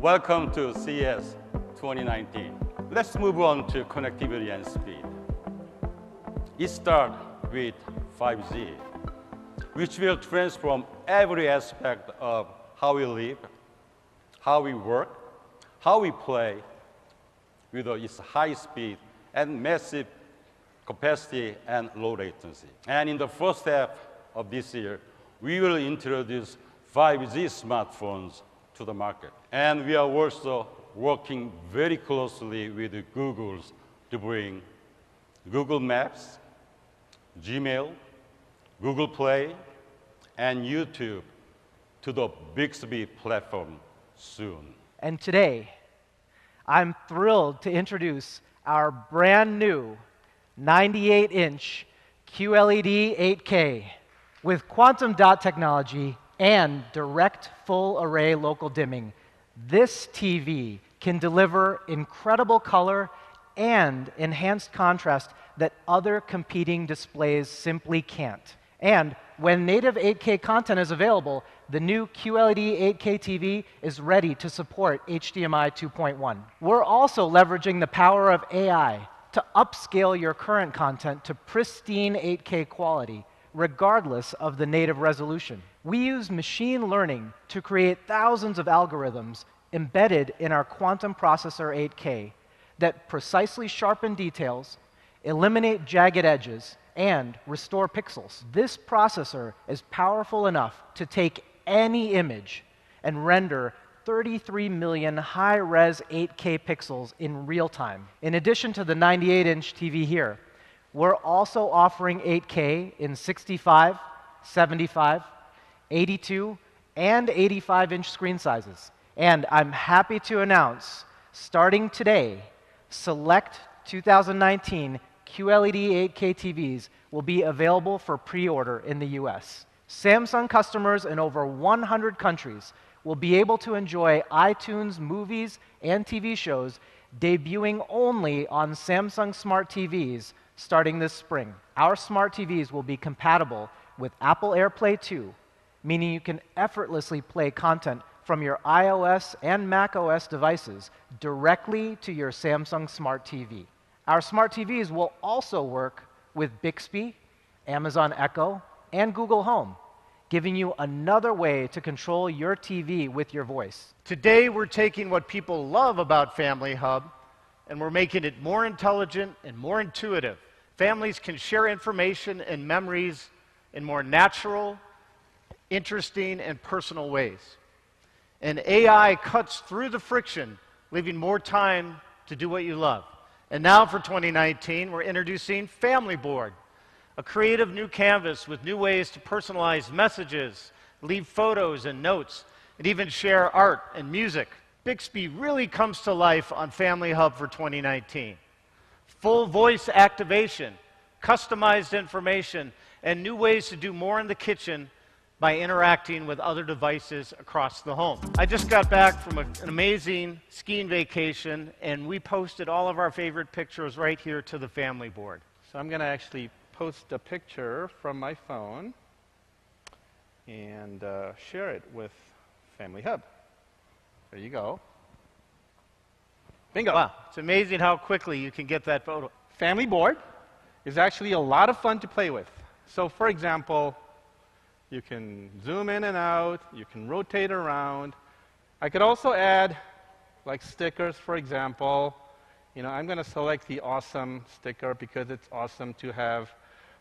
Welcome to CES 2019. Let's move on to connectivity and speed. It starts with 5G, which will transform every aspect of how we live, how we work, how we play, with its high speed and massive capacity and low latency. And in the first half of this year, we will introduce 5G smartphones to the market. And we are also working very closely with Google to bring Google Maps, Gmail, Google Play, and YouTube to the Bixby platform soon. And today, I'm thrilled to introduce our brand new 98-inch QLED 8K with quantum dot technology and direct full array local dimming. This TV can deliver incredible color and enhanced contrast that other competing displays simply can't. And when native 8K content is available, the new QLED 8K TV is ready to support HDMI 2.1. We're also leveraging the power of AI to upscale your current content to pristine 8K quality, regardless of the native resolution. We use machine learning to create thousands of algorithms embedded in our quantum processor 8K that precisely sharpen details, eliminate jagged edges, and restore pixels. This processor is powerful enough to take any image and render 33 million high-res 8K pixels in real time. In addition to the 98-inch TV here, we're also offering 8K in 65, 75, 82, and 85-inch screen sizes. And I'm happy to announce, starting today, select 2019 QLED 8K TVs will be available for pre-order in the US. Samsung customers in over 100 countries will be able to enjoy iTunes movies and TV shows debuting only on Samsung Smart TVs starting this spring. Our smart TVs will be compatible with Apple AirPlay 2, meaning you can effortlessly play content from your iOS and macOS devices directly to your Samsung Smart TV. Our smart TVs will also work with Bixby, Amazon Echo, and Google Home, giving you another way to control your TV with your voice. Today, we're taking what people love about Family Hub, and we're making it more intelligent and more intuitive. Families can share information and memories in more natural, interesting, and personal ways. And AI cuts through the friction, leaving more time to do what you love. And now for 2019, we're introducing Family Board, a creative new canvas with new ways to personalize messages, leave photos and notes, and even share art and music. Bixby really comes to life on Family Hub for 2019. Full voice activation, customized information, and new ways to do more in the kitchen by interacting with other devices across the home. I just got back from an amazing skiing vacation, and we posted all of our favorite pictures right here to the Family Board. So I'm going to actually post a picture from my phone and share it with Family Hub. There you go. Bingo. Wow, it's amazing how quickly you can get that photo. Family Board is actually a lot of fun to play with. So for example, you can zoom in and out, you can rotate around. I could also add like stickers, for example. You know, I'm going to select the awesome sticker because it's awesome to have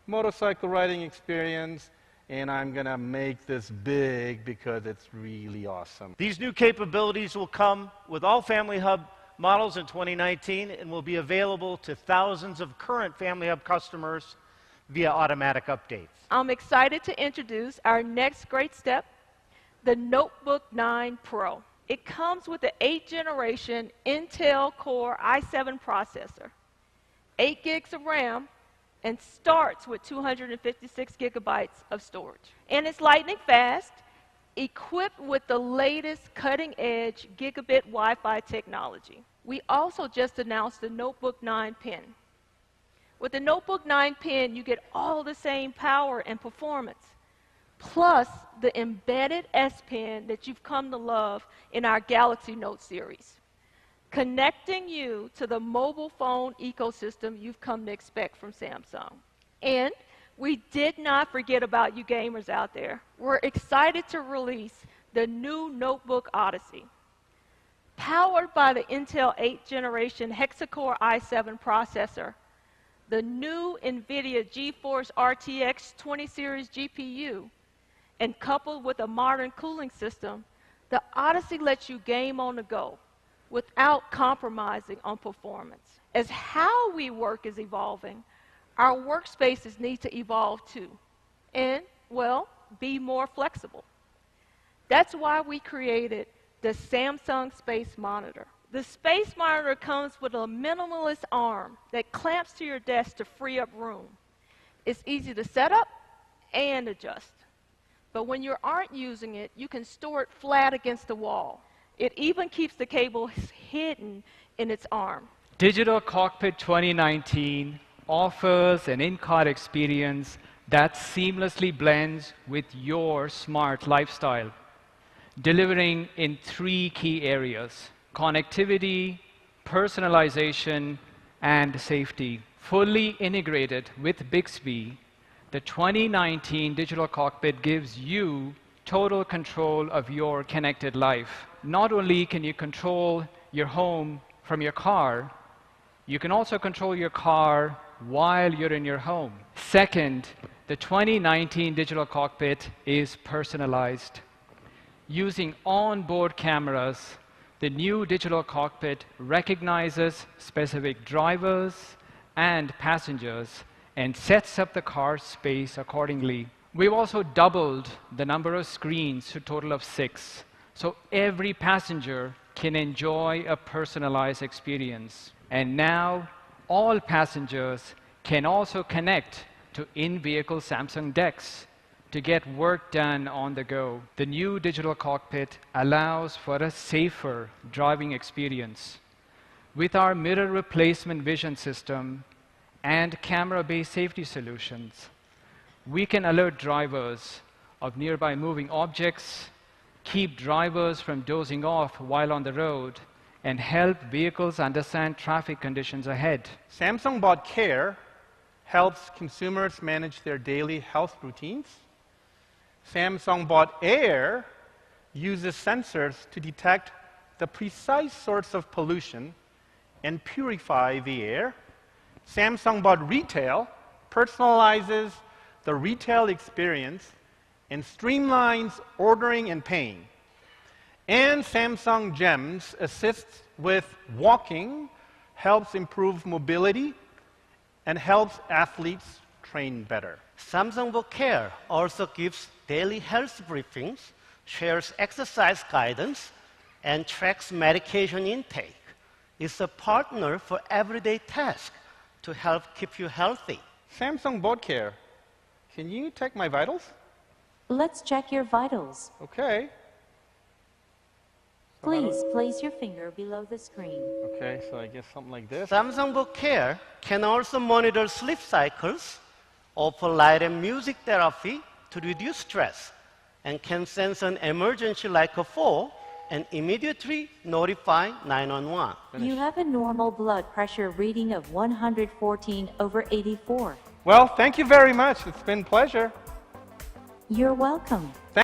motorcycle riding experience, and I'm going to make this big because it's really awesome. These new capabilities will come with all Family Hub models in 2019 and will be available to thousands of current Family Hub customers via automatic updates. I'm excited to introduce our next great step, the Notebook 9 Pro. It comes with the 8th generation Intel Core i7 processor, 8 gigs of RAM, and starts with 256 gigabytes of storage. And it's lightning fast, equipped with the latest cutting-edge gigabit Wi-Fi technology. We also just announced the Notebook 9 Pen. With the Notebook 9 Pen, you get all the same power and performance, plus the embedded S Pen that you've come to love in our Galaxy Note series, connecting you to the mobile phone ecosystem you've come to expect from Samsung. And we did not forget about you gamers out there. We're excited to release the new Notebook Odyssey. Powered by the Intel 8th generation hexa-core i7 processor, the new NVIDIA GeForce RTX 20 series GPU, and coupled with a modern cooling system, the Odyssey lets you game on the go without compromising on performance. As how we work is evolving, our workspaces need to evolve too, and, well, be more flexible. That's why we created the Samsung Space Monitor. The Space Monitor comes with a minimalist arm that clamps to your desk to free up room. It's easy to set up and adjust. But when you aren't using it, you can store it flat against the wall. It even keeps the cable hidden in its arm. Digital Cockpit 2019 offers an in-car experience that seamlessly blends with your smart lifestyle, delivering in 3 key areas: connectivity, personalization, and safety. Fully integrated with Bixby, the 2019 Digital Cockpit gives you total control of your connected life. Not only can you control your home from your car, you can also control your car while you're in your home. Second, the 2019 Digital Cockpit is personalized. Using onboard cameras, the new Digital Cockpit recognizes specific drivers and passengers and sets up the car space accordingly. We've also doubled the number of screens to a total of 6, so every passenger can enjoy a personalized experience. And now, all passengers can also connect to in-vehicle Samsung DeX to get work done on the go. The new Digital Cockpit allows for a safer driving experience. With our mirror replacement vision system and camera-based safety solutions, we can alert drivers of nearby moving objects, keep drivers from dozing off while on the road, and help vehicles understand traffic conditions ahead. Samsung Bot Care helps consumers manage their daily health routines. Samsung Bot Air uses sensors to detect the precise source of pollution and purify the air. Samsung Bot Retail personalizes the retail experience and streamlines ordering and paying. And Samsung Gems assists with walking, helps improve mobility, and helps athletes train better. Samsung Book Care also gives daily health briefings, shares exercise guidance, and tracks medication intake. It's a partner for everyday tasks to help keep you healthy. Samsung Bot Care, can you check my vitals? Let's check your vitals. Okay. Please place your finger below the screen. Okay, so I guess something like this. Samsung Book Care can also monitor sleep cycles, offer light and music therapy to reduce stress, and can sense an emergency like a fall and immediately notify 911. You have a normal blood pressure reading of 114/84. Well, thank you very much. It's been a pleasure. You're welcome.